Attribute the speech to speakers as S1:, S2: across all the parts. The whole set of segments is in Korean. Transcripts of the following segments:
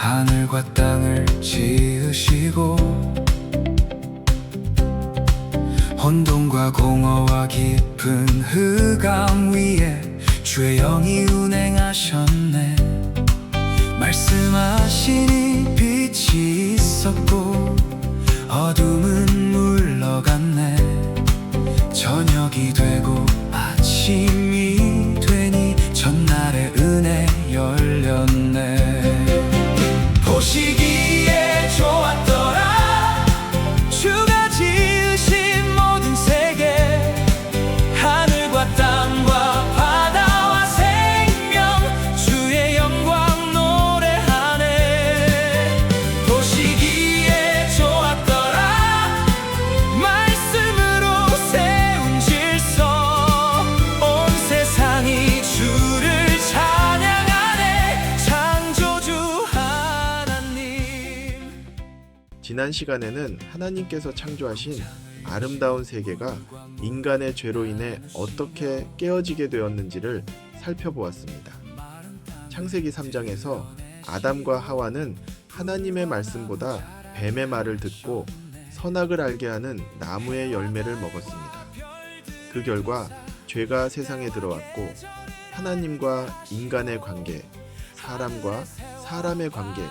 S1: 하늘과 땅을 지으시고 혼돈과 공허와 깊은 흑암 위에 주의 영이 운행하셨네. 말씀하시니 빛이 있었고 어둠은 물러갔네. 저녁이 되고 아침이 되니 전날의 은혜 열렸네. 보시기에 좋았더라 주가 지으신 모든 세계, 하늘과 땅과 바다와 생명, 주의 영광 노래하네. 보시기에 좋았더라 말씀으로 세운 질서, 온 세상이 주를 찬양하네. 창조주 하나님.
S2: 지난 시간에는 하나님께서 창조하신 아름다운 세계가 인간의 죄로 인해 어떻게 깨어지게 되었는지를 살펴보았습니다. 창세기 3장에서 아담과 하와는 하나님의 말씀보다 뱀의 말을 듣고 선악을 알게 하는 나무의 열매를 먹었습니다. 그 결과 죄가 세상에 들어왔고 하나님과 인간의 관계, 사람과 사람의 관계,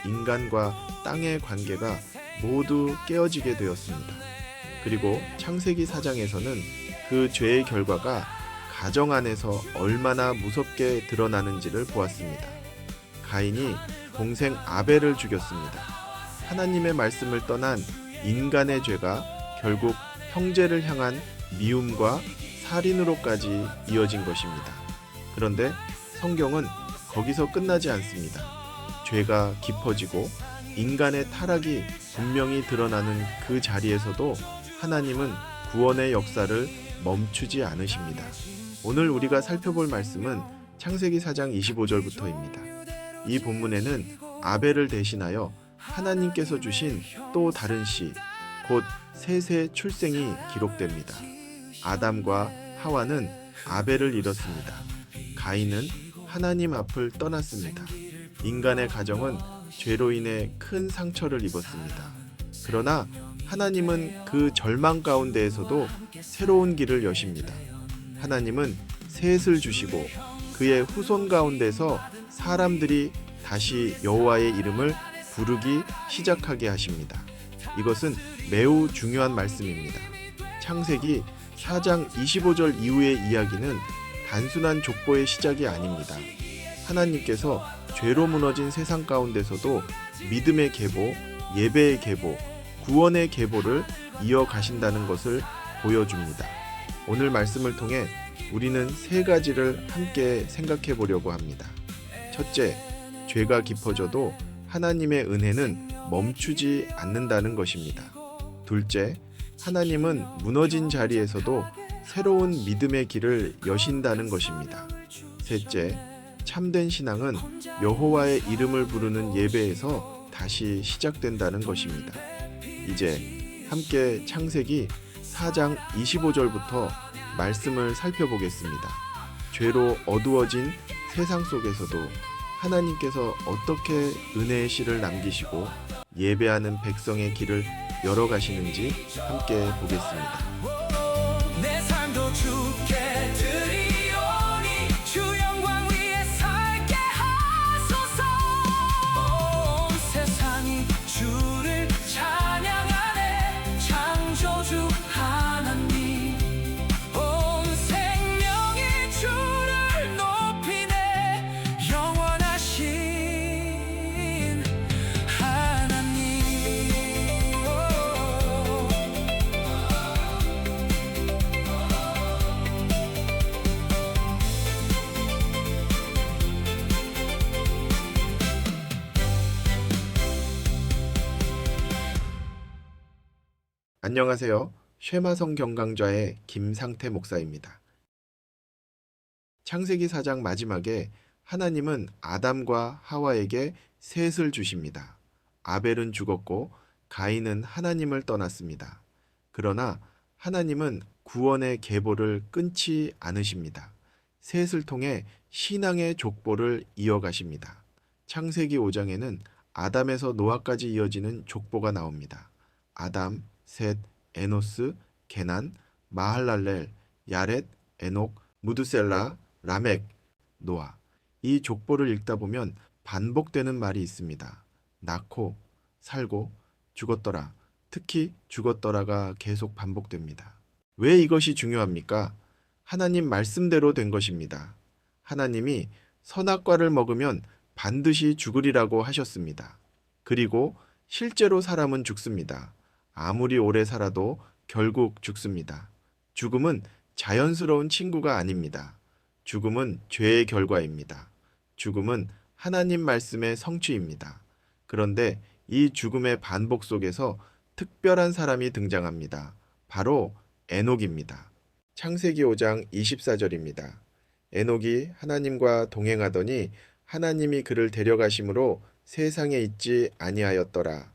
S2: 인간과 땅의 관계가 모두 깨어지게 되었습니다. 그리고 창세기 4장에서는 그 죄의 결과가 가정 안에서 얼마나 무섭게 드러나는지를 보았습니다. 가인이 동생 아벨을 죽였습니다. 하나님의 말씀을 떠난 인간의 죄가 결국 형제를 향한 미움과 살인으로까지 이어진 것입니다. 그런데 성경은 거기서 끝나지 않습니다. 죄가 깊어지고 인간의 타락이 분명히 드러나는 그 자리에서도 하나님은 구원의 역사를 멈추지 않으십니다. 오늘 우리가 살펴볼 말씀은 창세기 4장 25절부터입니다. 이 본문에는 아벨을 대신하여 하나님께서 주신 또 다른 시, 곧 셋의 출생이 기록됩니다. 아담과 하와는 아벨을 잃었습니다. 가인은 하나님 앞을 떠났습니다. 인간의 가정은 죄로 인해 큰 상처를 입었습니다. 그러나 하나님은 그 절망 가운데에서도 새로운 길을 여십니다. 하나님은 셋을 주시고 그의 후손 가운데서 사람들이 다시 여호와의 이름을 부르기 시작하게 하십니다. 이것은 매우 중요한 말씀입니다. 창세기 4장 25절 이후의 이야기는 단순한 족보의 시작이 아닙니다. 하나님께서 죄로 무너진 세상 가운데서도 믿음의 계보, 예배의 계보, 구원의 계보를 이어가신다는 것을 보여줍니다. 오늘 말씀을 통해 우리는 세 가지를 함께 생각해 보려고 합니다. 첫째, 죄가 깊어져도 하나님의 은혜는 멈추지 않는다는 것입니다. 둘째, 하나님은 무너진 자리에서도 새로운 믿음의 길을 여신다는 것입니다. 셋째, 참된 신앙은 여호와의 이름을 부르는 예배에서 다시 시작된다는 것입니다. 이제 함께 창세기 4장 25절부터 말씀을 살펴보겠습니다. 죄로 어두워진 세상 속에서도 하나님께서 어떻게 은혜의 씨를 남기시고 예배하는 백성의 길을 열어가시는지 함께 보겠습니다.
S1: 내 삶도 주께 드리오니 주 영광 위에 살게 하소서. 온 세상이 주를 찬양하네. 창조주 하나님, 온 생명이 주를 높이네. 영원하신 하나님.
S2: 안녕하세요. 쉐마성 경강좌의 김상태 목사입니다. 창세기 4장 마지막에 하나님은 아담과 하와에게 셋을 주십니다. 아벨은 죽었고 가인은 하나님을 떠났습니다. 그러나 하나님은 구원의 계보를 끊지 않으십니다. 셋을 통해 신앙의 족보를 이어가십니다. 창세기 5장에는 아담에서 노아까지 이어지는 족보가 나옵니다. 아담, 셋, 에노스, 게난, 마할랄렐, 야렛, 에녹, 무드셀라, 라멕, 노아. 이 족보를 읽다 보면 반복되는 말이 있습니다. 낳고, 살고, 죽었더라. 특히 죽었더라가 계속 반복됩니다. 왜 이것이 중요합니까? 하나님 말씀대로 된 것입니다. 하나님이 선악과를 먹으면 반드시 죽으리라고 하셨습니다. 그리고 실제로 사람은 죽습니다. 아무리 오래 살아도 결국 죽습니다. 죽음은 자연스러운 친구가 아닙니다. 죽음은 죄의 결과입니다. 죽음은 하나님 말씀의 성취입니다. 그런데 이 죽음의 반복 속에서 특별한 사람이 등장합니다. 바로 에녹입니다. 창세기 5장 24절입니다. 에녹이 하나님과 동행하더니 하나님이 그를 데려가심으로 세상에 있지 아니하였더라.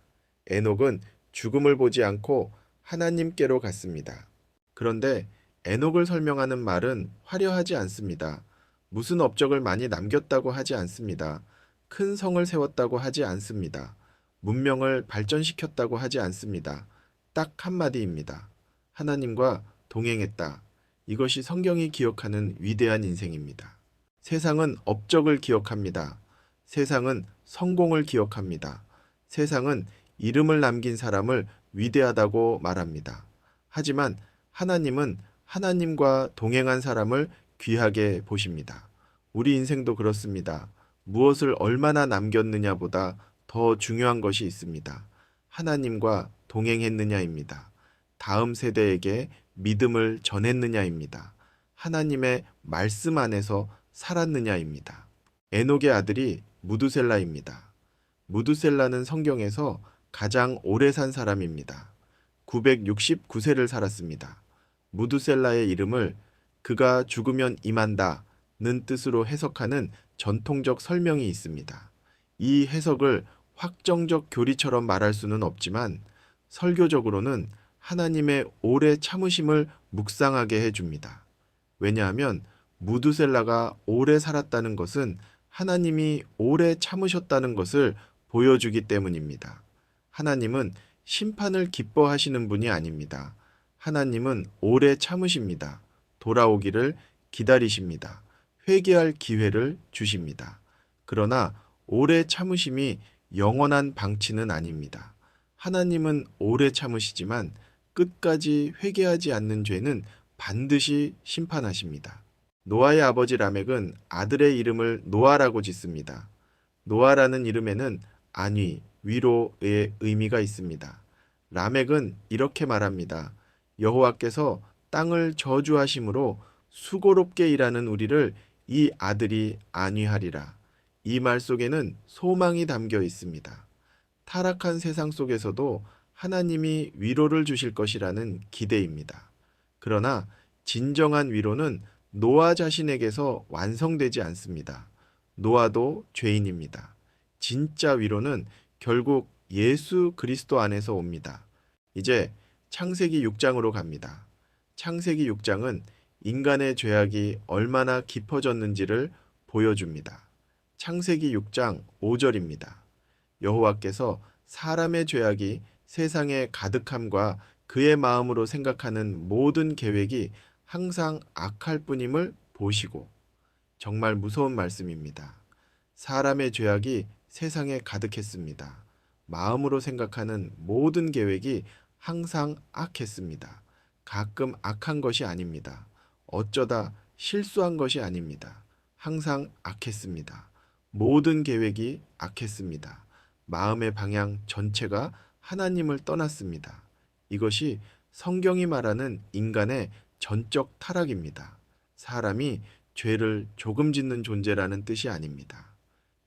S2: 에녹은 죽음을 보지 않고 하나님께로 갔습니다. 그런데 에녹을 설명하는 말은 화려하지 않습니다. 무슨 업적을 많이 남겼다고 하지 않습니다. 큰 성을 세웠다고 하지 않습니다. 문명을 발전시켰다고 하지 않습니다. 딱 한마디입니다. 하나님과 동행했다. 이것이 성경이 기억하는 위대한 인생입니다. 세상은 업적을 기억합니다. 세상은 성공을 기억합니다. 세상은 이름을 남긴 사람을 위대하다고 말합니다. 하지만 하나님은 하나님과 동행한 사람을 귀하게 보십니다. 우리 인생도 그렇습니다. 무엇을 얼마나 남겼느냐보다 더 중요한 것이 있습니다. 하나님과 동행했느냐입니다. 다음 세대에게 믿음을 전했느냐입니다. 하나님의 말씀 안에서 살았느냐입니다. 에녹의 아들이 무두셀라입니다. 무두셀라는 성경에서 가장 오래 산 사람입니다. 969세를 살았습니다. 무두셀라의 이름을 그가 죽으면 임한다는 뜻으로 해석하는 전통적 설명이 있습니다. 이 해석을 확정적 교리처럼 말할 수는 없지만 설교적으로는 하나님의 오래 참으심을 묵상하게 해줍니다. 왜냐하면 무두셀라가 오래 살았다는 것은 하나님이 오래 참으셨다는 것을 보여주기 때문입니다. 하나님은 심판을 기뻐하시는 분이 아닙니다. 하나님은 오래 참으십니다. 돌아오기를 기다리십니다. 회개할 기회를 주십니다. 그러나 오래 참으심이 영원한 방치는 아닙니다. 하나님은 오래 참으시지만 끝까지 회개하지 않는 죄는 반드시 심판하십니다. 노아의 아버지 라멕은 아들의 이름을 노아라고 짓습니다. 노아라는 이름에는 안위, 위로의 의미가 있습니다. 라멕은 이렇게 말합니다. 여호와께서 땅을 저주하심으로 수고롭게 일하는 우리를 이 아들이 안위하리라. 이 말 속에는 소망이 담겨 있습니다. 타락한 세상 속에서도 하나님이 위로를 주실 것이라는 기대입니다. 그러나 진정한 위로는 노아 자신에게서 완성되지 않습니다. 노아도 죄인입니다. 진짜 위로는 결국 예수 그리스도 안에서 옵니다. 이제 창세기 6장으로 갑니다. 창세기 6장은 인간의 죄악이 얼마나 깊어졌는지를 보여줍니다. 창세기 6장 5절입니다. 여호와께서 사람의 죄악이 세상에 가득함과 그의 마음으로 생각하는 모든 계획이 항상 악할 뿐임을 보시고. 정말 무서운 말씀입니다. 사람의 죄악이 세상에 가득했습니다. 마음으로 생각하는 모든 계획이 항상 악했습니다. 가끔 악한 것이 아닙니다. 어쩌다 실수한 것이 아닙니다. 항상 악했습니다. 모든 계획이 악했습니다. 마음의 방향 전체가 하나님을 떠났습니다. 이것이 성경이 말하는 인간의 전적 타락입니다. 사람이 죄를 조금 짓는 존재라는 뜻이 아닙니다.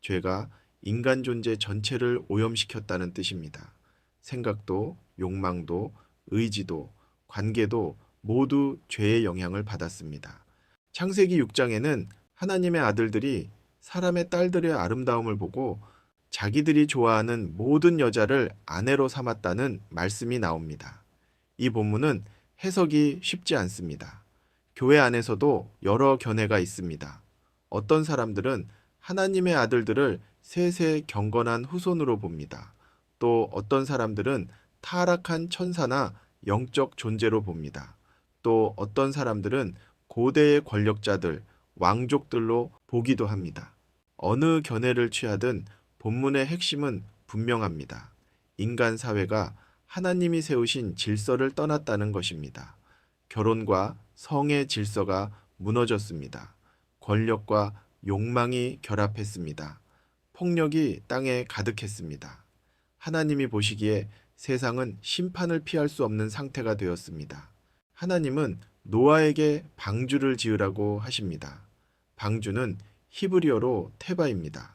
S2: 죄가 인간 존재 전체를 오염시켰다는 뜻입니다. 생각도, 욕망도, 의지도, 관계도 모두 죄의 영향을 받았습니다. 창세기 6장에는 하나님의 아들들이 사람의 딸들의 아름다움을 보고 자기들이 좋아하는 모든 여자를 아내로 삼았다는 말씀이 나옵니다. 이 본문은 해석이 쉽지 않습니다. 교회 안에서도 여러 견해가 있습니다. 어떤 사람들은 하나님의 아들들을 셋의 경건한 후손으로 봅니다. 또 어떤 사람들은 타락한 천사나 영적 존재로 봅니다. 또 어떤 사람들은 고대의 권력자들, 왕족들로 보기도 합니다. 어느 견해를 취하든 본문의 핵심은 분명합니다. 인간 사회가 하나님이 세우신 질서를 떠났다는 것입니다. 결혼과 성의 질서가 무너졌습니다. 권력과 욕망이 결합했습니다. 폭력이 땅에 가득했습니다. 하나님이 보시기에 세상은 심판을 피할 수 없는 상태가 되었습니다. 하나님은 노아에게 방주를 지으라고 하십니다. 방주는 히브리어로 테바입니다.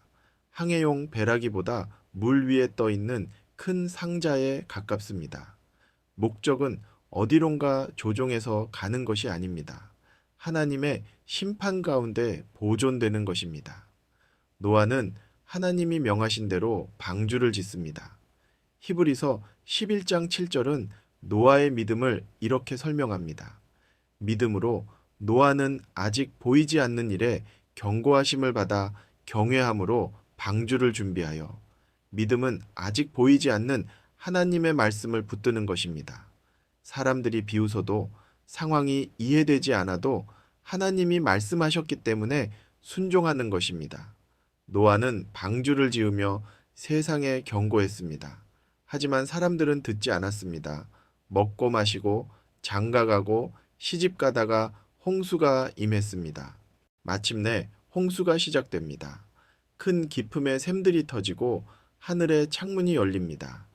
S2: 항해용 배라기보다 물 위에 떠 있는 큰 상자에 가깝습니다. 목적은 어디론가 조종해서 가는 것이 아닙니다. 하나님의 심판 가운데 보존되는 것입니다. 노아는 하나님이 명하신 대로 방주를 짓습니다. 히브리서 11장 7절은 노아의 믿음을 이렇게 설명합니다. 믿음으로 노아는 아직 보이지 않는 일에 경고하심을 받아 경외함으로 방주를 준비하여, 믿음은 아직 보이지 않는 하나님의 말씀을 붙드는 것입니다. 사람들이 비웃어도 상황이 이해되지 않아도 하나님이 말씀하셨기 때문에 순종하는 것입니다. 노아는 방주를 지으며 세상에 경고했습니다. 하지만 사람들은 듣지 않았습니다. 먹고 마시고 장가가고 시집가다가 홍수가 임했습니다. 마침내 홍수가 시작됩니다. 큰 기품의 샘들이 터지고 하늘의 창문이 열립니다.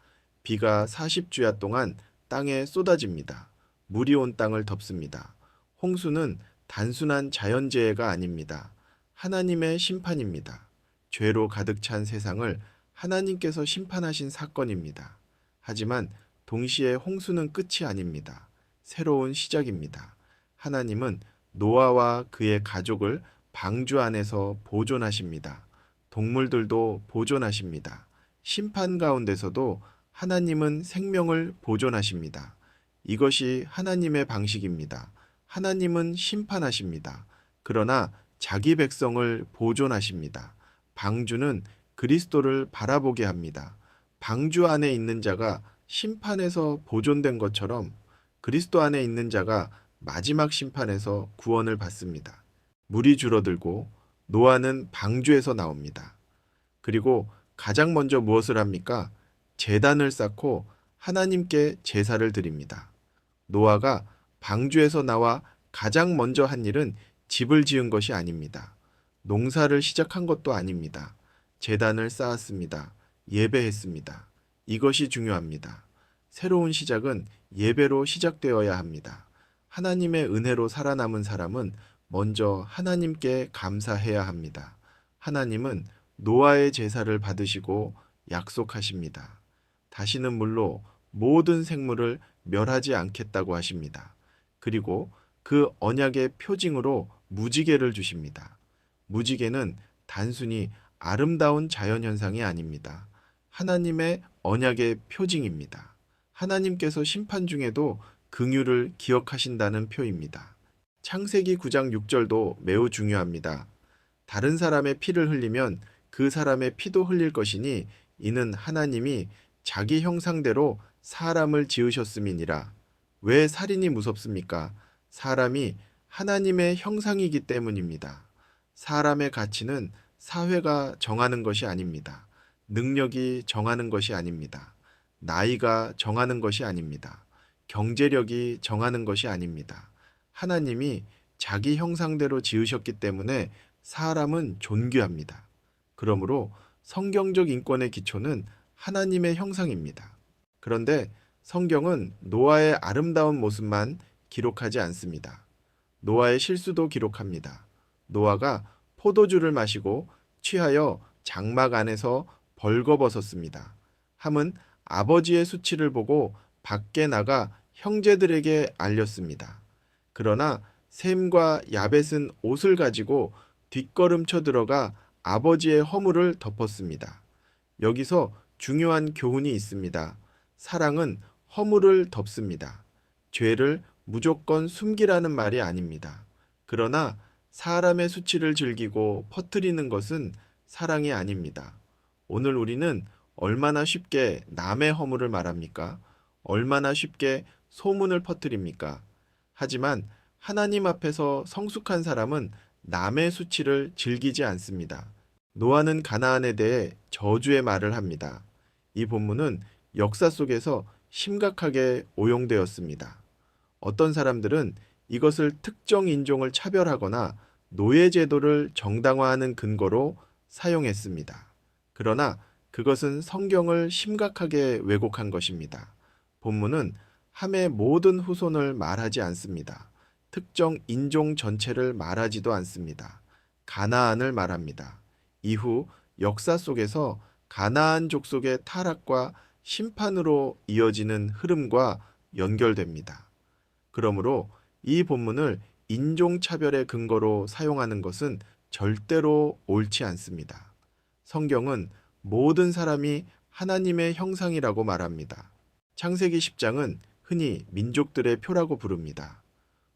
S2: 비가 40주야 동안 땅에 쏟아집니다. 물이 온 땅을 덮습니다. 홍수는 단순한 자연재해가 아닙니다. 하나님의 심판입니다. 죄로 가득 찬 세상을 하나님께서 심판하신 사건입니다. 하지만 동시에 홍수는 끝이 아닙니다. 새로운 시작입니다. 하나님은 노아와 그의 가족을 방주 안에서 보존하십니다. 동물들도 보존하십니다. 심판 가운데서도 하나님은 생명을 보존하십니다. 이것이 하나님의 방식입니다. 하나님은 심판하십니다. 그러나 자기 백성을 보존하십니다. 방주는 그리스도를 바라보게 합니다. 방주 안에 있는 자가 심판에서 보존된 것처럼 그리스도 안에 있는 자가 마지막 심판에서 구원을 받습니다. 물이 줄어들고 노아는 방주에서 나옵니다. 그리고 가장 먼저 무엇을 합니까? 제단을 쌓고 하나님께 제사를 드립니다. 노아가 방주에서 나와 가장 먼저 한 일은 집을 지은 것이 아닙니다. 농사를 시작한 것도 아닙니다. 제단을 쌓았습니다. 예배했습니다. 이것이 중요합니다. 새로운 시작은 예배로 시작되어야 합니다. 하나님의 은혜로 살아남은 사람은 먼저 하나님께 감사해야 합니다. 하나님은 노아의 제사를 받으시고 약속하십니다. 다시는 물로 모든 생물을 멸하지 않겠다고 하십니다. 그리고 그 언약의 표징으로 무지개를 주십니다. 무지개는 단순히 아름다운 자연현상이 아닙니다. 하나님의 언약의 표징입니다. 하나님께서 심판 중에도 긍휼을 기억하신다는 표입니다. 창세기 9장 6절도 매우 중요합니다. 다른 사람의 피를 흘리면 그 사람의 피도 흘릴 것이니 이는 하나님이 자기 형상대로 사람을 지으셨음이니라. 왜 살인이 무섭습니까? 사람이 하나님의 형상이기 때문입니다. 사람의 가치는 사회가 정하는 것이 아닙니다. 능력이 정하는 것이 아닙니다. 나이가 정하는 것이 아닙니다. 경제력이 정하는 것이 아닙니다. 하나님이 자기 형상대로 지으셨기 때문에 사람은 존귀합니다. 그러므로 성경적 인권의 기초는 하나님의 형상입니다. 그런데 성경은 노아의 아름다운 모습만 기록하지 않습니다. 노아의 실수도 기록합니다. 노아가 포도주를 마시고 취하여 장막 안에서 벌거벗었습니다. 함은 아버지의 수치를 보고 밖에 나가 형제들에게 알렸습니다. 그러나 셈과 야벳은 옷을 가지고 뒷걸음쳐 들어가 아버지의 허물을 덮었습니다. 여기서 중요한 교훈이 있습니다. 사랑은 허물을 덮습니다. 죄를 무조건 숨기라는 말이 아닙니다. 그러나 사람의 수치를 즐기고 퍼뜨리는 것은 사랑이 아닙니다. 오늘 우리는 얼마나 쉽게 남의 허물을 말합니까? 얼마나 쉽게 소문을 퍼뜨립니까? 하지만 하나님 앞에서 성숙한 사람은 남의 수치를 즐기지 않습니다. 노아는 가나안에 대해 저주의 말을 합니다. 이 본문은 역사 속에서 심각하게 오용되었습니다. 어떤 사람들은 이것을 특정 인종을 차별하거나 노예제도를 정당화하는 근거로 사용했습니다. 그러나 그것은 성경을 심각하게 왜곡한 것입니다. 본문은 함의 모든 후손을 말하지 않습니다. 특정 인종 전체를 말하지도 않습니다. 가나안을 말합니다. 이후 역사 속에서 가나안 족속의 타락과 심판으로 이어지는 흐름과 연결됩니다. 그러므로 이 본문을 인종차별의 근거로 사용하는 것은 절대로 옳지 않습니다. 성경은 모든 사람이 하나님의 형상이라고 말합니다. 창세기 10장은 흔히 민족들의 표라고 부릅니다.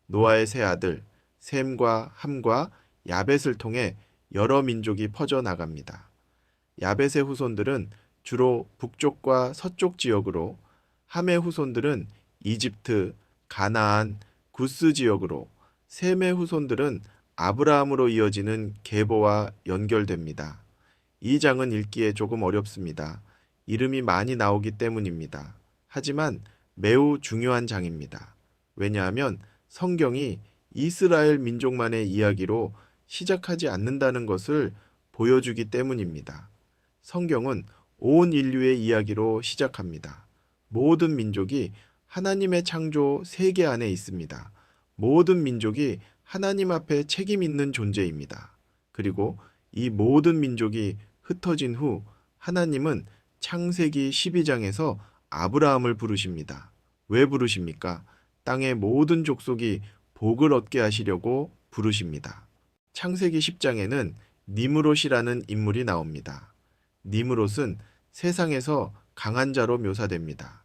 S2: 노아의 세 아들 셈과 함과 야벳을 통해 여러 민족이 퍼져 나갑니다. 야벳의 후손들은 주로 북쪽과 서쪽 지역으로, 함의 후손들은 이집트, 가나안, 구스 지역으로, 셈의 후손들은 아브라함으로 이어지는 계보와 연결됩니다. 이 장은 읽기에 조금 어렵습니다. 이름이 많이 나오기 때문입니다. 하지만 매우 중요한 장입니다. 왜냐하면 성경이 이스라엘 민족만의 이야기로 시작하지 않는다는 것을 보여주기 때문입니다. 성경은 온 인류의 이야기로 시작합니다. 모든 민족이 하나님의 창조 세계 안에 있습니다. 모든 민족이 하나님 앞에 책임 있는 존재입니다. 그리고 이 모든 민족이 흩어진 후 하나님은 창세기 12장에서 아브라함을 부르십니다. 왜 부르십니까? 땅의 모든 족속이 복을 얻게 하시려고 부르십니다. 창세기 10장에는 니므롯이라는 인물이 나옵니다. 니므롯은 세상에서 강한 자로 묘사됩니다.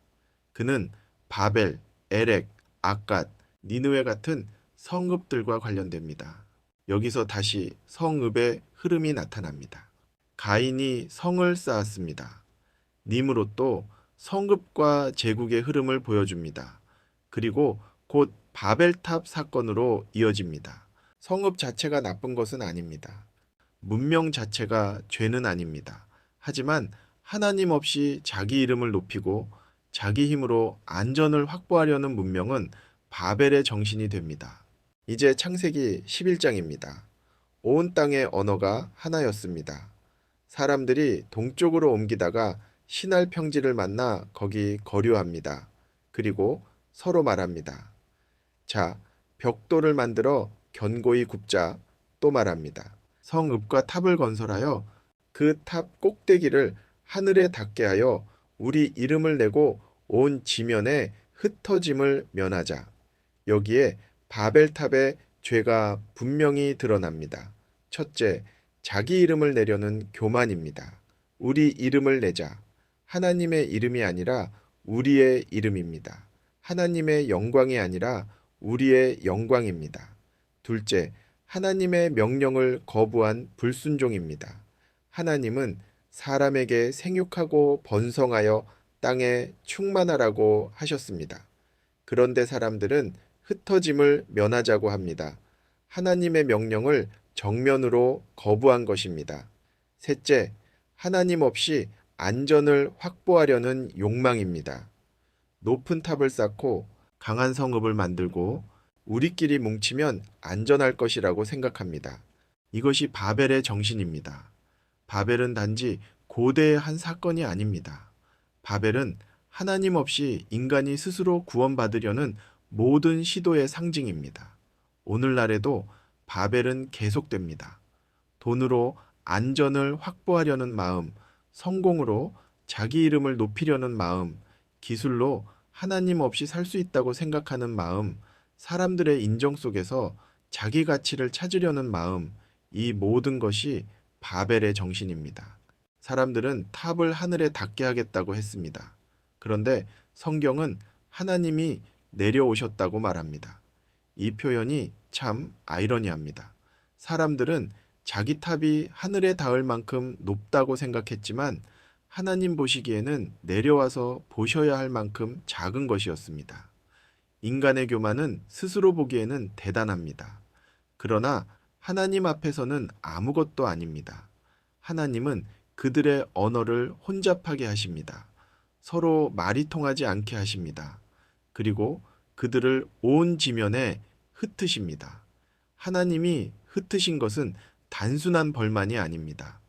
S2: 그는 바벨, 에렉, 아갓, 니느웨 같은 성읍들과 관련됩니다. 여기서 다시 성읍의 흐름이 나타납니다. 가인이 성을 쌓았습니다. 니므롯도 성읍과 제국의 흐름을 보여줍니다. 그리고 곧 바벨탑 사건으로 이어집니다. 성읍 자체가 나쁜 것은 아닙니다. 문명 자체가 죄는 아닙니다. 하지만 하나님 없이 자기 이름을 높이고 자기 힘으로 안전을 확보하려는 문명은 바벨의 정신이 됩니다. 이제 창세기 11장입니다. 온 땅의 언어가 하나였습니다. 사람들이 동쪽으로 옮기다가 신할 평지를 만나 거기 거류합니다. 그리고 서로 말합니다. 자, 벽돌을 만들어 견고히 굽자. 또 말합니다. 성읍과 탑을 건설하여 그 탑 꼭대기를 하늘에 닿게 하여 우리 이름을 내고 온 지면에 흩어짐을 면하자. 여기에 바벨탑의 죄가 분명히 드러납니다. 첫째, 자기 이름을 내려는 교만입니다. 우리 이름을 내자. 하나님의 이름이 아니라 우리의 이름입니다. 하나님의 영광이 아니라 우리의 영광입니다. 둘째, 하나님의 명령을 거부한 불순종입니다. 하나님은 사람에게 생육하고 번성하여 땅에 충만하라고 하셨습니다. 그런데 사람들은 흩어짐을 면하자고 합니다. 하나님의 명령을 정면으로 거부한 것입니다. 셋째, 하나님 없이 안전을 확보하려는 욕망입니다. 높은 탑을 쌓고 강한 성읍을 만들고 우리끼리 뭉치면 안전할 것이라고 생각합니다. 이것이 바벨의 정신입니다. 바벨은 단지 고대의 한 사건이 아닙니다. 바벨은 하나님 없이 인간이 스스로 구원받으려는 모든 시도의 상징입니다. 오늘날에도 바벨은 계속됩니다. 돈으로 안전을 확보하려는 마음, 성공으로 자기 이름을 높이려는 마음, 기술로 하나님 없이 살 수 있다고 생각하는 마음, 사람들의 인정 속에서 자기 가치를 찾으려는 마음, 이 모든 것이 바벨의 정신입니다. 사람들은 탑을 하늘에 닿게 하겠다고 했습니다. 그런데 성경은 하나님이 내려오셨다고 말합니다. 이 표현이 참 아이러니합니다. 사람들은 자기 탑이 하늘에 닿을 만큼 높다고 생각했지만 하나님 보시기에는 내려와서 보셔야 할 만큼 작은 것이었습니다. 인간의 교만은 스스로 보기에는 대단합니다. 그러나 하나님 앞에서는 아무것도 아닙니다. 하나님은 그들의 언어를 혼잡하게 하십니다. 서로 말이 통하지 않게 하십니다. 그리고 그들을 온 지면에 흩으십니다. 하나님이 흩으신 것은 단순한 벌만이 아닙니다.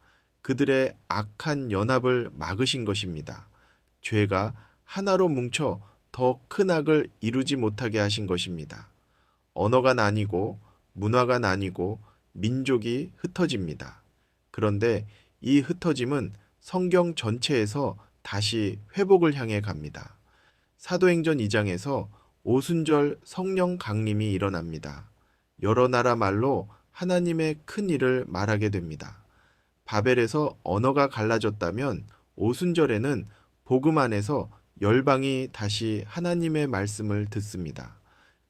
S2: 그들의 악한 연합을 막으신 것입니다. 죄가 하나로 뭉쳐 더 큰 악을 이루지 못하게 하신 것입니다. 언어가 나뉘고 문화가 나뉘고 민족이 흩어집니다. 그런데 이 흩어짐은 성경 전체에서 다시 회복을 향해 갑니다. 사도행전 2장에서 오순절 성령 강림이 일어납니다. 여러 나라 말로 하나님의 큰 일을 말하게 됩니다. 바벨에서 언어가 갈라졌다면 오순절에는 복음 안에서 열방이 다시 하나님의 말씀을 듣습니다.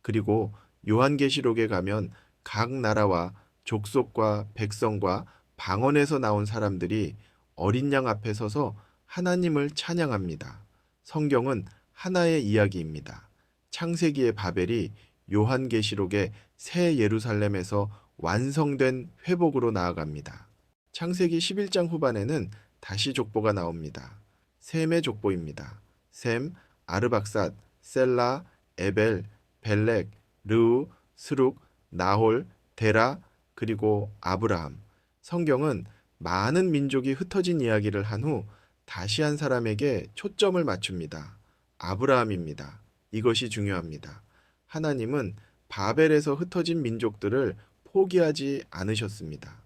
S2: 그리고 요한계시록에 가면 각 나라와 족속과 백성과 방언에서 나온 사람들이 어린 양 앞에 서서 하나님을 찬양합니다. 성경은 하나의 이야기입니다. 창세기의 바벨이 요한계시록의 새 예루살렘에서 완성된 회복으로 나아갑니다. 창세기 11장 후반에는 다시 족보가 나옵니다. 셈의 족보입니다. 셈, 아르박삿, 셀라, 에벨, 벨렉, 르우, 스룩, 나홀, 데라, 그리고 아브라함. 성경은 많은 민족이 흩어진 이야기를 한 후 다시 한 사람에게 초점을 맞춥니다. 아브라함입니다. 이것이 중요합니다. 하나님은 바벨에서 흩어진 민족들을 포기하지 않으셨습니다.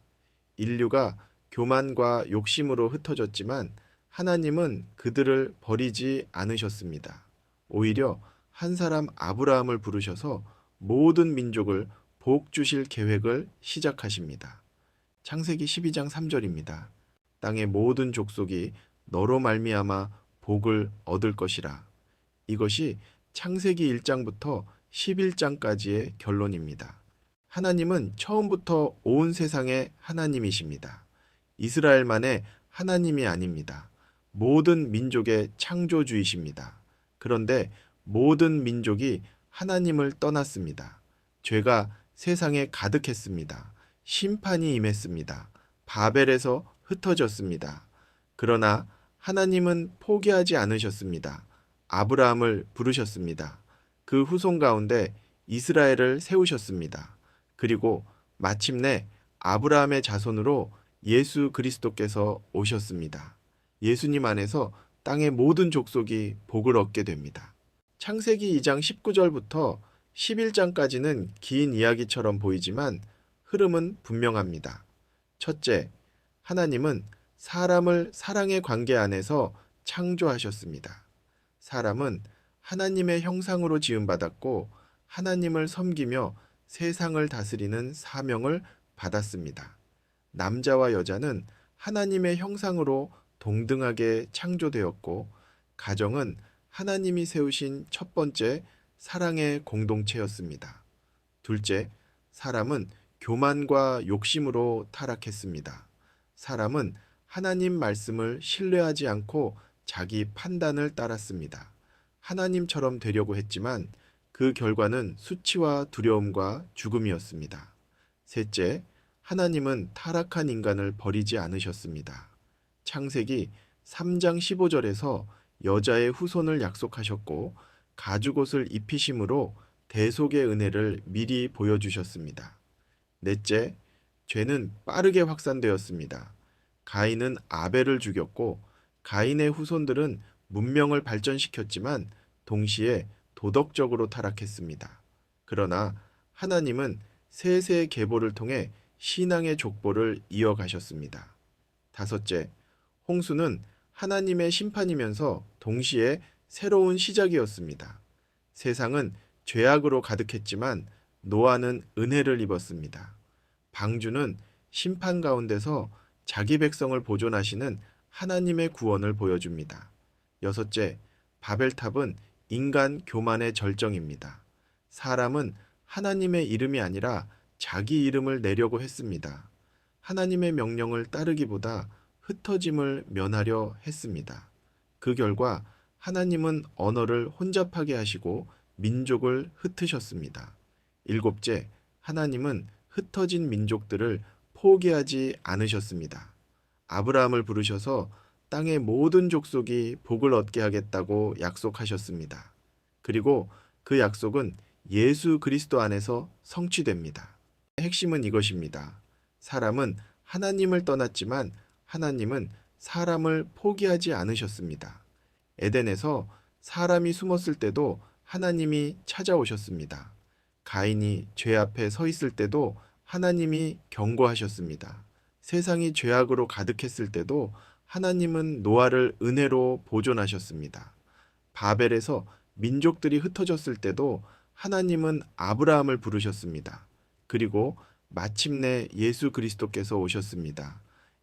S2: 인류가 교만과 욕심으로 흩어졌지만 하나님은 그들을 버리지 않으셨습니다. 오히려 한 사람 아브라함을 부르셔서 모든 민족을 복 주실 계획을 시작하십니다. 창세기 12장 3절입니다. 땅의 모든 족속이 너로 말미암아 복을 얻을 것이라. 이것이 창세기 1장부터 11장까지의 결론입니다. 하나님은 처음부터 온 세상의 하나님이십니다. 이스라엘만의 하나님이 아닙니다. 모든 민족의 창조주이십니다. 그런데 모든 민족이 하나님을 떠났습니다. 죄가 세상에 가득했습니다. 심판이 임했습니다. 바벨에서 흩어졌습니다. 그러나 하나님은 포기하지 않으셨습니다. 아브라함을 부르셨습니다. 그 후손 가운데 이스라엘을 세우셨습니다. 그리고 마침내 아브라함의 자손으로 예수 그리스도께서 오셨습니다. 예수님 안에서 땅의 모든 족속이 복을 얻게 됩니다. 창세기 2장 19절부터 11장까지는 긴 이야기처럼 보이지만 흐름은 분명합니다. 첫째, 하나님은 사람을 사랑의 관계 안에서 창조하셨습니다. 사람은 하나님의 형상으로 지음받았고 하나님을 섬기며 세상을 다스리는 사명을 받았습니다. 남자와 여자는 하나님의 형상으로 동등하게 창조되었고 가정은 하나님이 세우신 첫 번째 사랑의 공동체였습니다. 둘째, 사람은 교만과 욕심으로 타락했습니다. 사람은 하나님 말씀을 신뢰하지 않고 자기 판단을 따랐습니다. 하나님처럼 되려고 했지만 그 결과는 수치와 두려움과 죽음이었습니다. 셋째, 하나님은 타락한 인간을 버리지 않으셨습니다. 창세기 3장 15절에서 여자의 후손을 약속하셨고 가죽옷을 입히심으로 대속의 은혜를 미리 보여주셨습니다. 넷째, 죄는 빠르게 확산되었습니다. 가인은 아벨을 죽였고 가인의 후손들은 문명을 발전시켰지만 동시에 도덕적으로 타락했습니다. 그러나 하나님은 세세의 계보를 통해 신앙의 족보를 이어가셨습니다. 다섯째, 홍수는 하나님의 심판이면서 동시에 새로운 시작이었습니다. 세상은 죄악으로 가득했지만 노아는 은혜를 입었습니다. 방주는 심판 가운데서 자기 백성을 보존하시는 하나님의 구원을 보여줍니다. 여섯째, 바벨탑은 인간 교만의 절정입니다. 사람은 하나님의 이름이 아니라 자기 이름을 내려고 했습니다. 하나님의 명령을 따르기보다 흩어짐을 면하려 했습니다. 그 결과 하나님은 언어를 혼잡하게 하시고 민족을 흩으셨습니다. 일곱째, 하나님은 흩어진 민족들을 포기하지 않으셨습니다. 아브라함을 부르셔서 땅의 모든 족속이 복을 얻게 하겠다고 약속하셨습니다. 그리고 그 약속은 예수 그리스도 안에서 성취됩니다. 핵심은 이것입니다. 사람은 하나님을 떠났지만 하나님은 사람을 포기하지 않으셨습니다. 에덴에서 사람이 숨었을 때도 하나님이 찾아오셨습니다. 가인이 죄 앞에 서 있을 때도 하나님이 경고하셨습니다. 세상이 죄악으로 가득했을 때도 하나님은 노아를 은혜로 보존하셨습니다. 바벨에서 민족들이 흩어졌을 때도 하나님은 아브라함을 부르셨습니다. 그리고 마침내 예수 그리스도께서 오셨습니다.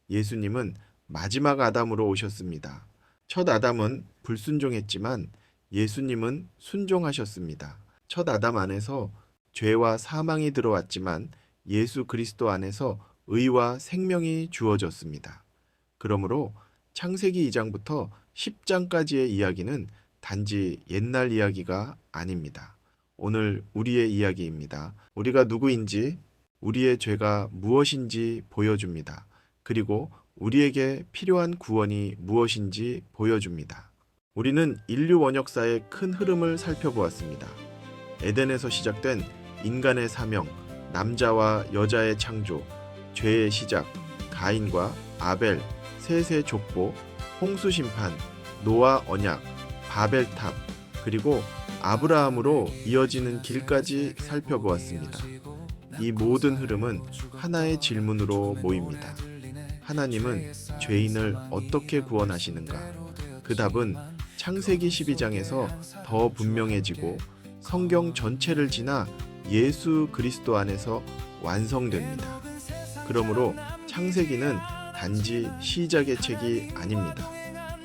S2: 예수님은 마지막 아담으로 오셨습니다. 첫 아담은 불순종했지만 예수님은 순종하셨습니다. 첫 아담 안에서 죄와 사망이 들어왔지만 예수 그리스도 안에서 의와 생명이 주어졌습니다. 그러므로 창세기 2장부터 10장까지의 이야기는 단지 옛날 이야기가 아닙니다. 오늘 우리의 이야기입니다. 우리가 누구인지, 우리의 죄가 무엇인지 보여줍니다. 그리고 우리에게 필요한 구원이 무엇인지 보여줍니다. 우리는 인류 원역사의 큰 흐름을 살펴보았습니다. 에덴에서 시작된 인간의 사명, 남자와 여자의 창조, 죄의 시작, 가인과 아벨, 셋의 족보, 홍수 심판, 노아 언약, 바벨탑, 그리고 아브라함으로 이어지는 길까지 살펴보았습니다. 이 모든 흐름은 하나의 질문으로 모입니다. 하나님은 죄인을 어떻게 구원하시는가? 그 답은 창세기 12장에서 더 분명해지고 성경 전체를 지나 예수 그리스도 안에서 완성됩니다. 그러므로 창세기는 단지 시작의 책이 아닙니다.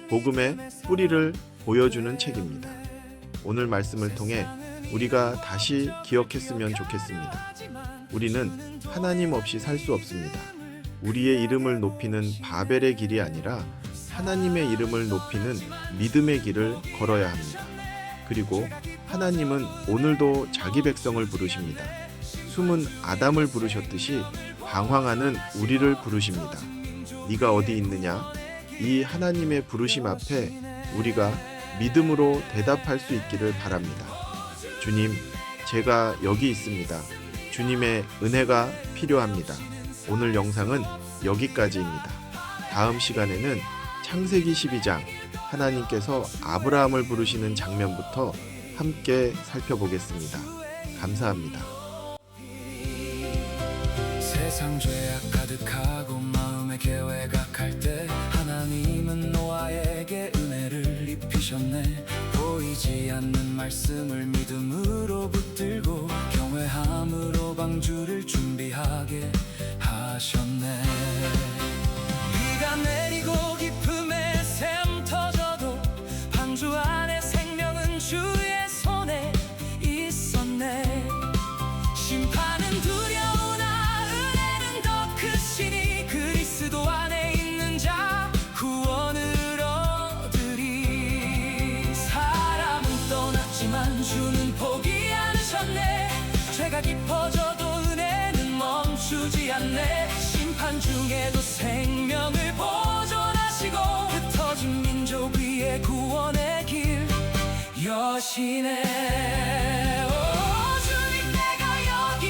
S2: 복음의 뿌리를 보여주는 책입니다. 오늘 말씀을 통해 우리가 다시 기억했으면 좋겠습니다. 우리는 하나님 없이 살 수 없습니다. 우리의 이름을 높이는 바벨의 길이 아니라 하나님의 이름을 높이는 믿음의 길을 걸어야 합니다. 그리고 하나님은 오늘도 자기 백성을 부르십니다. 숨은 아담을 부르셨듯이 방황하는 우리를 부르십니다. 네가 어디 있느냐? 이 하나님의 부르심 앞에 우리가 믿음으로 대답할 수 있기를 바랍니다. 주님, 제가 여기 있습니다. 주님의 은혜가 필요합니다. 오늘 영상은 여기까지입니다. 다음 시간에는 창세기 12장 하나님께서 아브라함을 부르시는 장면부터 함께 살펴보겠습니다. 감사합니다.
S1: 세상 죄악 가득하고 마음에 계획악할 때 하나님은 노아에게 은혜를 입히셨네. 보이지 않는 말씀을 믿음으로 붙들고 경외함으로 방주를 준비하게 하셨네. 비가 내리고 기쁨의 샘 터져도 방주 안에 생명은 주의 손에 있었네. 심판은 두려우나 은혜는 더 크시니 그리스도 안에 있는 자 구원을 얻으리. 사람은 떠났지만 주는 포기 않으셨네. 죄가 깊어져도 은혜는 멈추지 않네. 심판 중에도 생명을 보존하시고 흩어진 민족 위에 구원의 길 여시네. 오, 주님 내가 여기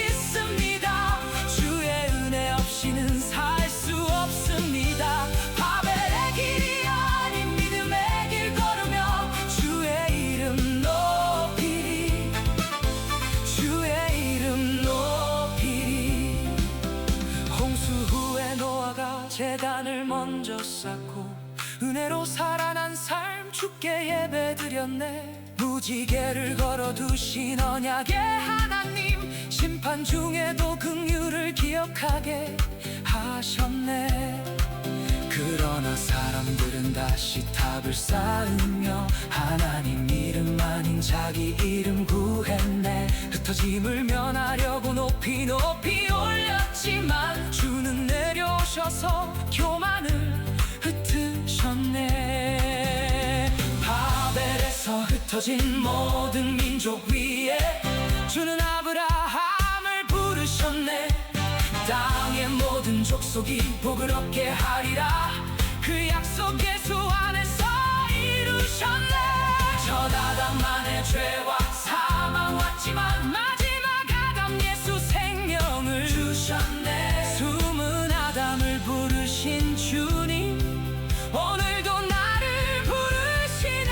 S1: 있습니다. 주의 은혜 없이는 살 수 없습니다. 바벨의 길이 아닌 믿음의 길 걸으며 주의 이름 높이리. 주의 이름 높이리. 홍수 후에 노아가 제단을 먼저 쌓고 은혜로 살아난 삶 주께 예배드렸네. 무지개를 걸어두신 언약의 하나님 심판 중에도 긍휼을 기억하게 하셨네. 그러나 사람들은 그들은 다시 탑을 쌓으며 하나님 이름 아닌 자기 이름 구했네. 흩어짐을 면하려고 높이 높이 올렸지만 주는 내려오셔서 교만을 흩으셨네. 바벨에서 흩어진 모든 민족 위에 주는 아브라함을 부르셨네. 땅의 모든 족속이 복을 얻게 하리라. 그 약속의 수 안에서 이루셨네. 전 아담만의 죄와 사망 왔지만 마지막 아담 예수 생명을 주셨네. 숨은 아담을 부르신 주님 오늘도 나를 부르시네.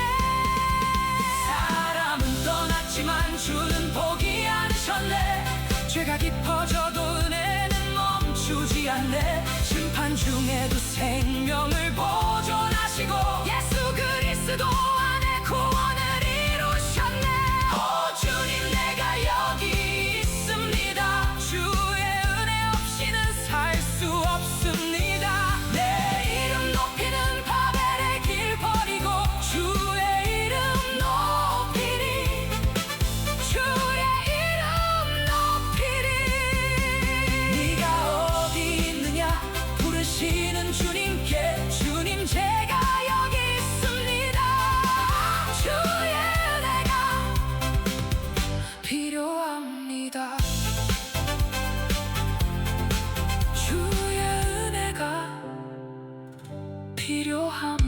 S1: 사람은 떠났지만 주는 포기 않으셨네. 죄가 깊어져도 은혜는 멈추지 않네. 심판 중에도 생명을 보존하시고 예수 그리스도 안에 구원을 이루셨네. 오 주님 내가 여기 있습니다. 주의 은혜 없이는 살 수 없습니다. 내 이름 높이는 바벨의 길 버리고 주의 이름 높이리. 주의 이름 높이리. 네가 어디 있느냐 부르시는 주님께 주님 제가 여기 있습니다. 주의 은혜가 필요합니다. 주의 은혜가 필요합니다.